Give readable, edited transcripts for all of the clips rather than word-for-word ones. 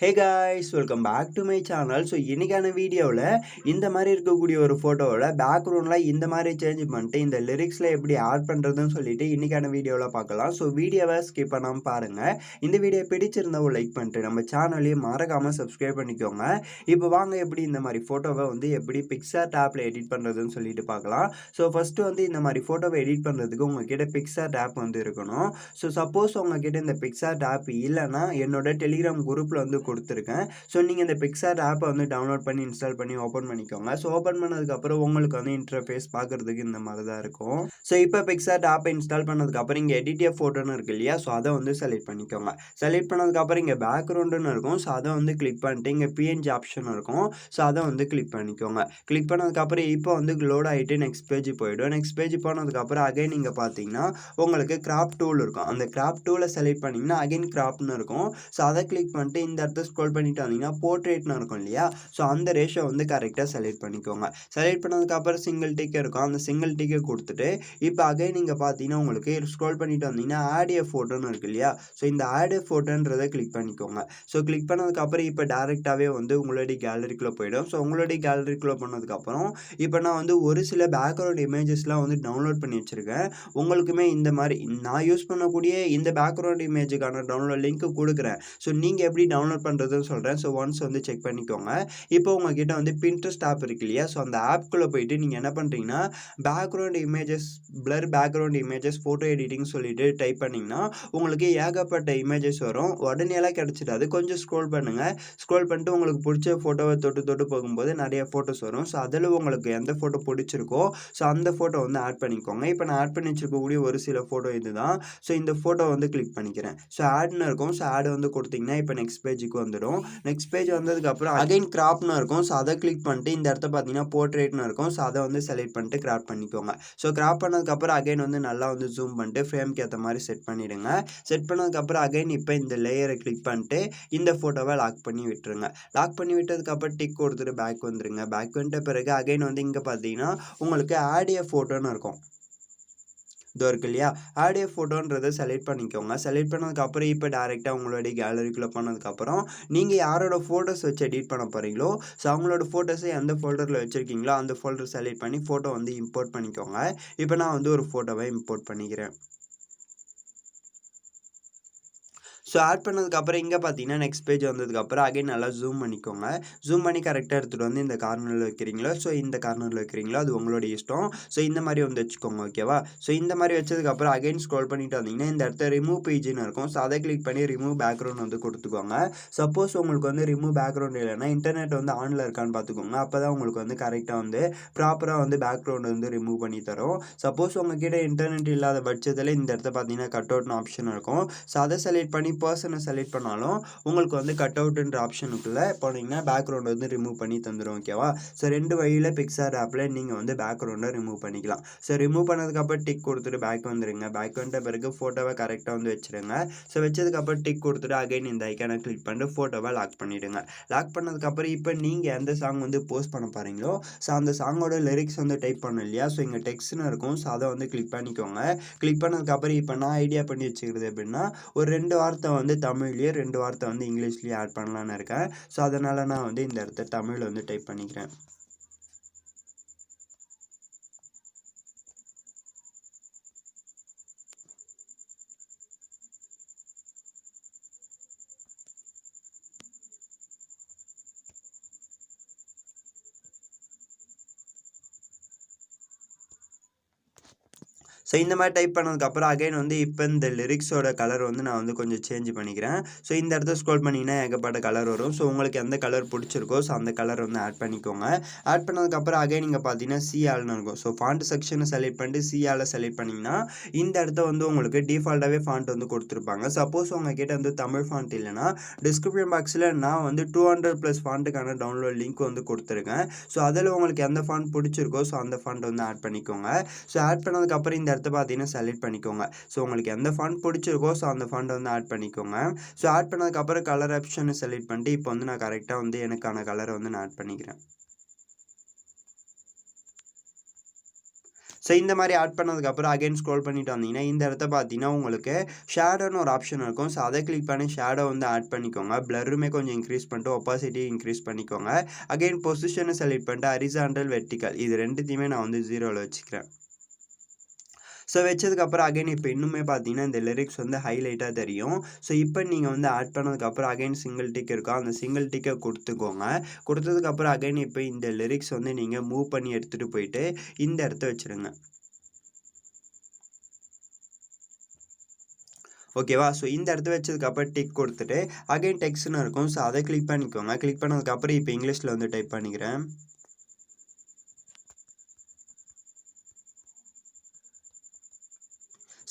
Hey guys, welcome back to my channel. So இன்னைக்கான வீடியோவில் இந்த மாதிரி இருக்கக்கூடிய ஒரு ஃபோட்டோவில் பேக்ரவுண்டில் இந்த மாதிரி சேஞ்ச் பண்ணிட்டு இந்த லிரிக்ஸில் எப்படி ஆட் பண்ணுறதுன்னு சொல்லிட்டு இன்னைக்கான வீடியோவில் பார்க்கலாம். ஸோ வீடியோவை ஸ்கிப் பண்ணாமல் பாருங்கள். இந்த வீடியோ பிடிச்சிருந்தா ஒரு லைக் பண்ணிட்டு நம்ம சேனலையும் மறக்காமல் சப்ஸ்கிரைப் பண்ணிக்கோங்க. இப்போ வாங்க எப்படி இந்த மாதிரி ஃபோட்டோவை எப்படி பிக்சார்ட் ஆப்பில் எடிட் பண்ணுறதுன்னு சொல்லிட்டு பார்க்கலாம். ஸோ ஃபஸ்ட்டு இந்த மாதிரி ஃபோட்டோவை எடிட் பண்ணுறதுக்கு உங்ககிட்ட பிக்சார்ட் ஆப் இருக்கணும். ஸோ சப்போஸ் உங்ககிட்ட இந்த பிக்சார்ட் ஆப் இல்லைன்னா என்னோட டெலிகிராம் குரூப்பில் கொடுத்துருக்கேன். ஸோ நீங்கள் இந்த பிக்சார்ட் ஆப்பை டவுன்லோட் பண்ணி இன்ஸ்டால் பண்ணி ஓப்பன் பண்ணிக்கோங்க. ஸோ ஓப்பன் பண்ணதுக்கப்புறம் உங்களுக்கு இன்டர்ஃபேஸ் பார்க்குறதுக்கு இந்த மாதிரி தான் இருக்கும். ஸோ இப்போ பிக்சார்ட் ஆப்பை இன்ஸ்டால் பண்ணதுக்கப்புறம் இங்கே எடிட் ஃபோட்டோன்னு இருக்கு இல்லையா, ஸோ அதை செலக்ட் பண்ணிக்கோங்க. செலக்ட் பண்ணதுக்கப்புறம் இங்கே பேக்ரவுண்டுன்னு இருக்கும். ஸோ அதை கிளிக் பண்ணிட்டு இங்கே பிஎன்ஜி ஆப்ஷன் இருக்கும். ஸோ அதை கிளிக் பண்ணிக்கோங்க. கிளிக் பண்ணதுக்கப்புறம் இப்போ லோட் ஆகிட்டு நெக்ஸ்ட் பேஜ் போயிடும். நெக்ஸ்ட் பேஜ் போனதுக்கப்புறம் அகைன் நீங்கள் பார்த்தீங்கன்னா உங்களுக்கு கிராப் டூல் இருக்கும். அந்த கிராப் டூலை செலக்ட் பண்ணிங்கன்னா அகைன் கிராப்னு இருக்கும். ஸோ அதை கிளிக் பண்ணிட்டு இந்த இடத்த ஸ்க்ரோல் பண்ணிட்டு வந்தீங்கன்னா போர்ட்ரேட்னு இருக்கும் இல்லையா, ஸோ அந்த ரேஷியோ கரெக்டாக செலக்ட் பண்ணிக்கோங்க. செலக்ட் பண்ணதுக்கப்புறம் சிங்கிள் டிக்கே இருக்கும். அந்த சிங்கிள் டிக்கே கொடுத்துட்டு இப்போ அகைன் நீங்கள் பார்த்தீங்கன்னா உங்களுக்கு ஸ்க்ரோல் பண்ணிட்டு வந்தீங்கன்னா ஆட் ஏ ஃபோட்டோன்னு இருக்கு இல்லையா, ஸோ இந்த ஆட் ஏ ஃபோட்டோன்றதை கிளிக் பண்ணிக்கோங்க. ஸோ கிளிக் பண்ணதுக்கப்புறம் இப்போ டேரெக்டாகவே உங்களுடைய கேலரிக்குள்ளே போயிடும். ஸோ உங்களுடைய கேலரிக்குள்ளே போனதுக்கப்புறம் இப்போ நான் ஒரு சில பேக்ரவுண்ட் இமேஜஸ்லாம் டவுன்லோட் பண்ணி வச்சுருக்கேன். உங்களுக்குமே இந்த மாதிரி நான் யூஸ் பண்ணக்கூடிய இந்த பேக்ரவுண்ட் இமேஜுக்கான டவுன்லோட் லிங்க் கொடுக்குறேன். ஸோ நீங்கள் எப்படி டவுன்லோட் பண்ணுறதுன்னு சொல்கிறேன். ஸோ ஒன்ஸ் செக் பண்ணிக்கோங்க. இப்போ உங்ககிட்ட பின்ட்ரெஸ்ட் ஆப் இருக்கு இல்லையா, ஸோ அந்த ஆப்குள்ளே போயிட்டு நீங்கள் என்ன பண்ணுறீங்கன்னா background images blur background images photo editing சொல்லிட்டு டைப் பண்ணிங்கன்னா உங்களுக்கு ஏகப்பட்ட இமேஜஸ் வரும். உடனேலாம் கிடச்சிடாது. கொஞ்சம் ஸ்க்ரோல் பண்ணுங்கள். ஸ்க்ரோல் பண்ணிட்டு உங்களுக்கு பிடிச்ச ஃபோட்டோவை தொட்டு போகும்போது நிறைய ஃபோட்டோஸ் வரும். ஸோ அதில் உங்களுக்கு எந்த ஃபோட்டோ பிடிச்சிருக்கோ ஸோ அந்த ஃபோட்டோ ஆட் பண்ணிக்கோங்க. இப்போ நான் ஆட் பண்ணி வச்சிருக்கக்கூடிய ஒரு சில ஃபோட்டோ இதுதான். ஸோ இந்த ஃபோட்டோ கிளிக் பண்ணிக்கிறேன். ஸோ ஆட்னு இருக்கும். ஸோ ஆட் கொடுத்தீங்கன்னா இப்போ நெக்ஸ்ட் பேஜுக்கு வந்துடும். நெக்ஸ்ட் பேஜ் வந்ததுக்கப்புறம் அகைன் கிராப்னு இருக்கும். ஸோ அதை கிளிக் பண்ணிட்டு இந்த இடத்த பார்த்தீங்கன்னா போர்ட்ரேட்னு இருக்கும். ஸோ அதை செலக்ட் பண்ணிட்டு கிராப் பண்ணிக்கோங்க. ஸோ கிராப் பண்ணதுக்கப்புறம் அகைன் நல்லா ஜூம் பண்ணிட்டு ஃப்ரேம்க்கு ஏற்ற மாதிரி செட் பண்ணிவிடுங்க. செட் பண்ணதுக்கப்புறம் அகைன் இப்போ இந்த லேயரை கிளிக் பண்ணிட்டு இந்த ஃபோட்டோவை லாக் பண்ணி விட்டுருங்க. லாக் பண்ணி விட்டதுக்கப்புறம் டிக் கொடுத்துட்டு பேக் வந்துடுங்க. பேக் வந்துட்ட பிறகு அகைன் இங்கே பார்த்தீங்கன்னா உங்களுக்கு ஆட் ஏ ஃபோட்டோன்னு இருக்கும். இதோ இருக்கு இல்லையா, ஆட் ஏ ஃபோட்டோன்றதை செலக்ட் பண்ணிக்கோங்க. செலக்ட் பண்ணதுக்கப்புறம் இப்போ டேரெக்டாக உங்களுடைய கேலரிக்குள்ளே போனதுக்கப்புறம் நீங்கள் யாரோட ஃபோட்டோஸ் வச்சு எடிட் பண்ண போகிறீங்களோ ஸோ அவங்களோட ஃபோட்டோஸை எந்த ஃபோல்டரில் வச்சுருக்கீங்களோ அந்த ஃபோல்டர் செலக்ட் பண்ணி ஃபோட்டோ இம்போர்ட் பண்ணிக்கோங்க. இப்போ நான் ஒரு ஃபோட்டோவை இம்போர்ட் பண்ணிக்கிறேன். ஸோ ஆட் பண்ணதுக்கப்புறம் இங்கே பார்த்தீங்கன்னா நெக்ஸ்ட் பேஜ் வந்ததுக்கப்புறம் அகைன் நல்லா ஜூம் பண்ணிக்கோங்க. ஜூம் பண்ணி கரெக்டாக எடுத்துகிட்டு இந்த கார்னரில் வைக்கிறீங்களோ ஸோ இந்த கார்னரில் வைக்கிறீங்களோ அது உங்களோட இஷ்டம். ஸோ இந்த மாதிரி வச்சுக்கோங்க. ஓகேவா, ஸோ இந்த மாதிரி வச்சதுக்கப்புறம் அகைன் ஸ்க்ரோல் பண்ணிட்டு வந்தீங்கன்னா இந்த இடத்த ரிமூவ் பேஜ்னு இருக்கும். ஸோ அதை கிளிக் பண்ணி ரிமூவ் பேக்ரவுண்ட் கொடுத்துக்கோங்க. சப்போஸ் உங்களுக்கு ரிமூவ் பேக்ரவுண்ட் இல்லைன்னா இன்டர்நெட் ஆனில் இருக்கான்னு பார்த்துக்கோங்க. அப்போ தான் உங்களுக்கு கரெக்டாக ப்ராப்பராக பேக்ரவுண்ட் ரிமூவ் பண்ணி தரும். சப்போஸ் உங்ககிட்ட இன்டர்நெட் இல்லாத பட்சத்தில் இந்த இடத்த பார்த்தீங்கன்னா கட் அவுட்னு ஆப்ஷன் இருக்கும். ஸோ அதை செலக்ட் பண்ணி பர்சனை செலக்ட் பண்ணாலும் உங்களுக்கு கட் அவுட்ன்ற ஆப்ஷனுக்குள்ளே போனீங்கன்னா பேக்ரவுண்ட் ரிமூவ் பண்ணி தந்துடும். ஓகேவா, ஸோ ரெண்டு வழியில் பிக்சார்ட் ஆப்பில் நீங்கள் பேக்ரவுண்டை ரிமூவ் பண்ணிக்கலாம். ஸோ ரிமூவ் பண்ணதுக்கப்புறம் டிக் கொடுத்துட்டு பேக் வந்துடுங்க. பேக் வந்த பிறகு ஃபோட்டோவை கரெக்டாக வச்சுருங்க. ஸோ வச்சதுக்கப்புறம் டிக் கொடுத்துட்டு அகைன் இந்த ஐக்கானை கிளிக் பண்ணிட்டு ஃபோட்டோவை லாக் பண்ணிவிடுங்க. லாக் பண்ணதுக்கப்புறம் இப்போ நீங்கள் எந்த சாங் போஸ்ட் பண்ண போகிறீங்களோ ஸோ அந்த சாங்கோட லிரிக்ஸ் டைப் பண்ணணும் இல்லையா, ஸோ இங்கே டெக்ஸ்ட்னு இருக்கும். ஸோ அதை கிளிக் பண்ணிக்கோங்க. கிளிக் பண்ணதுக்கப்புறம் இப்போ நான் ஐடியா பண்ணி வச்சுக்கிறது எப்படின்னா ஒரு 2 வார்த்தை தமிழ்லேயே 2 வார்த்தை இங்கிலீஷ்லேயே ஆட் பண்ணலான்னு இருக்கேன். ஸோ அதனால் நான் இந்த இடத்த தமிழ் டைப் பண்ணிக்கிறேன். ஸோ இந்த மாதிரி டைப் பண்ணதுக்கப்புறம் அகைன் இப்போ இந்த லிரிக்ஸோட கலர் நான் கொஞ்சம் சேஞ்ச் பண்ணிக்கிறேன். ஸோ இந்த இடத்த ஸ்க்ரோல் பண்ணிங்கன்னா ஏகப்பட்ட கலர் வரும். ஸோ உங்களுக்கு எந்த கலர் பிடிச்சிருக்கோ ஸோ அந்த கலர் ஆட் பண்ணிக்கோங்க. ஆட் பண்ணதுக்கப்புறம் அகைன் நீங்கள் பார்த்தீங்கன்னா சிஆல்னு இருக்கும். ஸோ ஃபாண்ட் செக்ஷனை செலக்ட் பண்ணிட்டு சிஆலை செலக்ட் பண்ணிங்கன்னா இந்த இடத்த உங்களுக்கு டிஃபால்ட்டாகவே ஃபாண்ட் கொடுத்துருப்பாங்க. சப்போஸ் உங்ககிட்ட தமிழ் ஃபாண்ட் இல்லைன்னா டிஸ்கிரிப்ஷன் பாக்ஸில் நான் 200+ ஃபாண்ட்டுக்கான டவுன்லோட் லிங்க் கொடுத்துருக்கேன். ஸோ அதில் உங்களுக்கு எந்த ஃபாண்ட் பிடிச்சிருக்கோ ஸோ அந்த ஃபாண்ட் ஆட் பண்ணிக்கோங்க. ஸோ ஆட் பண்ணதுக்கப்புறம் இந்த இடத்த பார்த்தீங்கன்னா செலக்ட் பண்ணிக்கோங்க. ஸோ உங்களுக்கு எந்த ஃபாண்ட் பிடிச்சிருக்கோ ஸோ அந்த ஃபாண்ட் ஆட் பண்ணிக்கோங்க. ஸோ ஆட் பண்ணதுக்கப்புறம் கலர் ஆப்ஷனை செலக்ட் பண்ணிட்டு இப்போ நான் கரெக்டாக எனக்கான கலரை நான் ஆட் பண்ணிக்கிறேன். ஸோ இந்த மாதிரி ஆட் பண்ணதுக்கப்புறம் அகைன் ஸ்க்ரோல் பண்ணிட்டு வந்தீங்கன்னா இந்த இடத்த பார்த்தீங்கன்னா உங்களுக்கு ஷேடோன்னு ஒரு ஆப்ஷன் இருக்கும். ஸோ அதை கிளிக் பண்ணி ஷேடோ வந்து ஆட் பண்ணிக்கோங்க. பிளருமே கொஞ்சம் இன்க்ரீஸ் பண்ணிட்டு ஒப்பாசிட்டி இன்க்ரீஸ் பண்ணிக்கோங்க. அகைன் பொசிஷனை செலக்ட் பண்ணிட்டு ஹரிசாண்டல் வெர்டிக்கல் இது ரெண்டுத்தையுமே நான் வந்து 0ல் வச்சுக்கிறேன். ஸோ வச்சதுக்கப்புறம் அகைன் இப்போ இன்னுமே பார்த்தீங்கன்னா இந்த லிரிக்ஸ் வந்து ஹைலைட்டாக தெரியும். ஸோ இப்போ நீங்கள் வந்து ஆட் பண்ணதுக்கப்புறம் அகைன் சிங்கிள் டிக் இருக்கும். அந்த சிங்கிள் டிக்கை கொடுத்துக்கோங்க. கொடுத்ததுக்கப்புறம் அகைன் இப்போ இந்த லிரிக்ஸ் வந்து நீங்கள் மூவ் பண்ணி எடுத்துகிட்டு போயிட்டு இந்த இடத்த வச்சுருங்க. ஓகேவா? ஸோ இந்த இடத்த வச்சதுக்கப்புறம் டிக் கொடுத்துட்டு அகைன் டெக்ஸ்ட்னு இருக்கும். ஸோ அதை கிளிக் பண்ணிக்கோங்க. கிளிக் பண்ணதுக்கப்புறம் இப்போ இங்கிலீஷில் வந்து டைப் பண்ணிக்கிறேன்.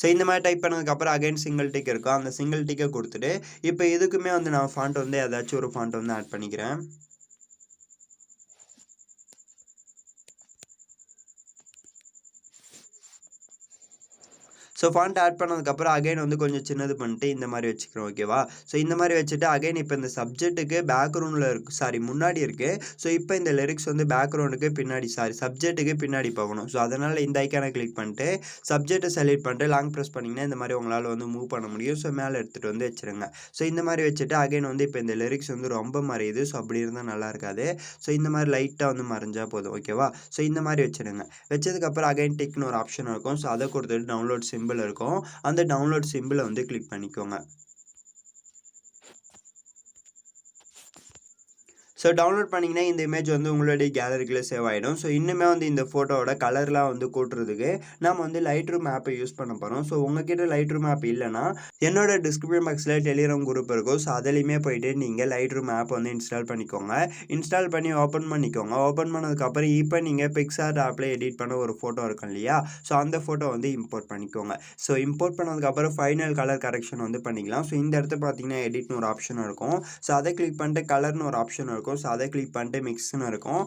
ஸோ இந்த மாதிரி டைப் பண்ணதுக்கப்புறம் அகைன் சிங்கிள் டிக் இருக்கும். அந்த சிங்கிள் டிக்கை கொடுத்துட்டு இப்போ இதுக்குமே வந்து நான் ஃபாண்ட் வந்து ஏதாச்சும் ஒரு ஃபாண்ட் வந்து ஆட் பண்ணிக்கிறேன். ஸோ ஃபாண்ட் ஆட் பண்ணதுக்கப்புறம் அகைன் வந்து கொஞ்சம் சின்னது பண்ணிட்டு இந்த மாதிரி வச்சுக்கிறோம். ஓகேவா? ஸோ இந்த மாதிரி வச்சுட்டு அகைன் இப்போ இந்த சப்ஜெக்ட்டுக்கு பேக்ரவுண்டில் இருக்குது முன்னாடி இருக்குது. ஸோ இப்போ இந்த லிரிக்ஸ் வந்து பேக்ரவுண்டுக்கு பின்னாடி சப்ஜெக்ட்டுக்கு பின்னாடி போகணும். ஸோ அதனால் இந்த ஐக்கானை கிளிக் பண்ணிட்டு சப்ஜெக்ட்டை செலக்ட் பண்ணிட்டு லாங் ப்ரெஸ் பண்ணிங்கன்னா இந்த மாதிரி உங்களால் வந்து மூவ் பண்ண முடியும். ஸோ மேலே எடுத்துகிட்டு வந்து வச்சுருங்க. ஸோ இந்த மாதிரி வச்சுட்டு அகைன் வந்து இப்போ இந்த லிரிக்ஸ் வந்து ரொம்ப மறையுது. ஸோ அப்படி இருந்தால் நல்லா இருக்காது. ஸோ இந்த மாதிரி லைட்டாக வந்து மறைஞ்சால் போதும். ஓகேவா? ஸோ இந்த மாதிரி வச்சுருங்க. வச்சதுக்கப்புறம் அகைன் டிக்னு ஒரு ஆப்ஷன் இருக்கும். ஸோ அதை கொடுத்துட்டு டவுன்லோட் சிம்பிள் இருக்கும். அந்த டவுன்லோட் சிம்பிளை வந்து கிளிக் பண்ணிக்கோங்க. ஸோ டவுன்லோட் பண்ணிங்கன்னா இந்த இமேஜ் வந்து உங்களுடைய கேலரிக்குள்ளே சேவ் ஆகிடும். ஸோ இன்னுமே வந்து இந்த ஃபோட்டோவோட கலர்லாம் வந்து கூட்டுறதுக்கு நம்ம வந்து லைட் ரூம் ஆப்பை யூஸ் பண்ண போகிறோம். ஸோ உங்ககிட்ட லைட் ரூம் ஆப் இல்லைனா என்னோட டிஸ்கிரிப்ஷன் பாக்ஸில் டெலிகிராம் குரூப் இருக்கும். ஸோ அதிலையுமே போயிட்டு நீங்கள் லைட் ரூம் ஆப் வந்து இன்ஸ்டால் பண்ணிக்கோங்க. இன்ஸ்டால் பண்ணி ஓப்பன் பண்ணிக்கோங்க. ஓப்பன் பண்ணதுக்கப்புறம் இப்போ நீங்கள் பிக்சார்ட் ஆப்பில் எடிட் பண்ண ஒரு ஃபோட்டோ இருக்கும் இல்லையா? ஸோ அந்த ஃபோட்டோ வந்து இம்போர்ட் பண்ணிக்கோங்க. ஸோ இம்போர்ட் பண்ணதுக்கப்புறம் ஃபைனல் கலர் கரெக்ஷன் வந்து பண்ணிக்கலாம். ஸோ இந்த இடத்த பார்த்தீங்கன்னா எடிட்னு ஒரு ஆப்ஷன் இருக்கும். ஸோ அதை கிளிக் பண்ணிட்டு கலர்னு ஒரு ஆப்ஷன் இருக்கும். ஸோ அதை கிளிக் பண்ணிட்டு மிக்ஸ்னு இருக்கும்.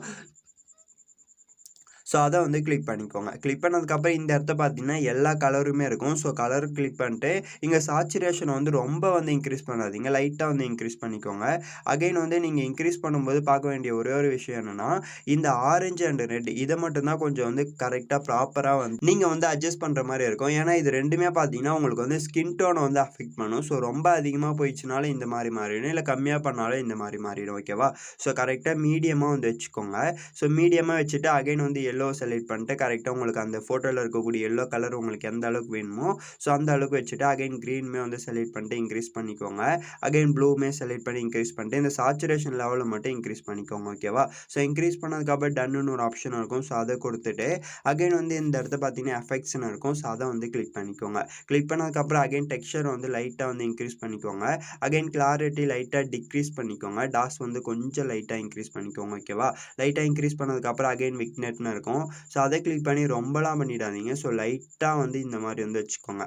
ஸோ அதை வந்து கிளிக் பண்ணிக்கோங்க. கிளிக் பண்ணதுக்கப்புறம் இந்த இடத்த பார்த்தீங்கன்னா எல்லா கலருமே இருக்கும். ஸோ கலர் கிளிக் பண்ணிட்டு இங்கே சாச்சுரேஷனை வந்து ரொம்ப வந்து இன்க்ரீஸ் பண்ணாதீங்க. லைட்டாக வந்து இன்க்ரீஸ் பண்ணிக்கோங்க. அகைன் வந்து நீங்கள் இன்க்ரீஸ் பண்ணும்போது பார்க்க வேண்டிய ஒரே ஒரு விஷயம் என்னென்னா இந்த ஆரஞ்சு அண்ட் ரெட் இதை மட்டும்தான் கொஞ்சம் வந்து கரெக்டாக ப்ராப்பராக வந்து நீங்கள் வந்து அட்ஜஸ்ட் பண்ணுற மாதிரி இருக்கும். ஏன்னா இது ரெண்டுமே பார்த்தீங்கன்னா உங்களுக்கு வந்து ஸ்கின் டோனை வந்து அஃபெக்ட் பண்ணும். ஸோ ரொம்ப அதிகமாக போயிடுச்சுனாலும் இந்த மாதிரி மாறிடும். இல்லை கம்மியாக பண்ணாலும் இந்த மாதிரி மாறிடும். ஓகேவா? ஸோ கரெக்டாக மீடியமாக வந்து வச்சுக்கோங்க. ஸோ மீடியமாக வச்சுட்டு அகைன் வந்து எல்லோ செலக்ட் பண்ணிட்டு கரெக்டாக உங்களுக்கு அந்த ஃபோட்டோவில் இருக்கக்கூடிய எல்லோ கலர் உங்களுக்கு எந்த அளவுக்கு வேணுமோ ஸோ அந்த அளவுக்கு வச்சுட்டு அகைன் க்ரீனுமே வந்து செலக்ட் பண்ணிட்டு இன்க்ரீஸ் பண்ணிக்கோங்க. அகைன் ப்ளூமே செலக்ட் பண்ணி இன்க்ரீஸ் பண்ணிட்டு இந்த சாச்சுரேஷன் லெவலில் மட்டும் இன்க்ரீஸ் பண்ணிக்கோங்க. ஓகேவா? ஸோ இன்க்ரீஸ் பண்ணதுக்கப்புறம் டன்னுன்னு ஒரு ஆப்ஷன் இருக்கும். ஸோ அதை கொடுத்துட்டு அகைன் வந்து இந்த இடத்த பார்த்தீங்கன்னா எஃபெக்ட்ஸ்னு இருக்கும். ஸோ அதை வந்து கிளிக் பண்ணிக்கோங்க. கிளிக் பண்ணதுக்கப்புறம் அகைன் டெக்ஸ்சர் வந்து லைட்டாக வந்து இன்க்ரீஸ் பண்ணிக்கோங்க. அகைன் கிளாரிட்டி லைட்டாக டிக்ரீஸ் பண்ணிக்கோங்க. டாஸ் வந்து கொஞ்சம் லைட்டாக இன்க்ரீஸ் பண்ணிக்கோங்க. ஓகேவா? லைட்டாக இன்க்ரீஸ் பண்ணதுக்கப்புறம் அகைன் விக்னெட்னு இருக்கும். ஸோ அதை கிளிக் பண்ணி ரொம்பலாம் பண்ணிடாதீங்க. ஸோ லைட்டாக வந்து இந்த மாதிரி வந்து வச்சுக்கோங்க.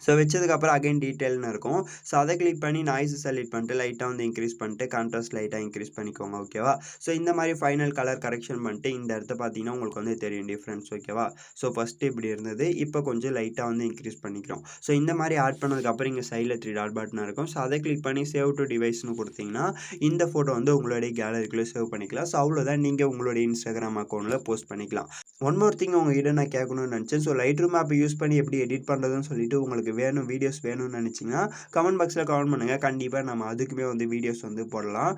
ஸோ வச்சதுக்கப்புறம் அகைன் டீட்டெயில்னு இருக்கும். ஸோ அதை கிளிக் பண்ணி நாய்ஸ் செலக்ட் பண்ணிட்டு லைட்டாக வந்து இன்க்ரீஸ் பண்ணிட்டு கான்ட்ராஸ்ட் லைட்டாக இன்க்ரீஸ் பண்ணிக்கோங்க. ஓகேவா? ஸோ இந்த மாதிரி ஃபைனல் கலர் கரெக்ஷன் பண்ணிட்டு இந்த இடத்த பார்த்தீங்கன்னா உங்களுக்கு வந்து தெரியும் டிஃப்ரென்ஸ். ஓகேவா? ஸோ ஃபஸ்ட்டு இப்படி இருந்தது. இப்போ கொஞ்சம் லைட்டாக வந்து இன்க்ரீஸ் பண்ணிக்கிறோம். ஸோ இந்த மாதிரி ஆட் பண்ணதுக்கப்புறம் இங்கே சைடில் 3 டாட் பட்டன் இருக்கும். ஸோ அதை கிளிக் பண்ணி சேவ் டு டிவைஸ்னு கொடுத்தீங்கன்னா இந்த ஃபோட்டோ வந்து உங்களுடைய கேலரிக்குள்ளே சேவ் பண்ணிக்கலாம். ஸோ அவ்வளோதான், நீங்கள் உங்களுடைய இன்ஸ்டாகிராம் அக்கௌண்ட்டில் போஸ்ட் பண்ணிக்கலாம். ஒன் மோர் திங் உங்ககிட்ட நான் கேட்கணும்னு நினச்சேன். So light room app use பண்ணி எப்படி எடிட் பண்ணுறதுன்னு சொல்லிட்டு உங்களுக்கு வீடியோஸ் வேணும்னு நினச்சிங்கன்னா கமெண்ட் பாக்ஸில் கமெண்ட் பண்ணுங்கள். கண்டிப்பாக நம்ம அதுக்குமே வந்து வீடியோஸ் வந்து போடலாம்.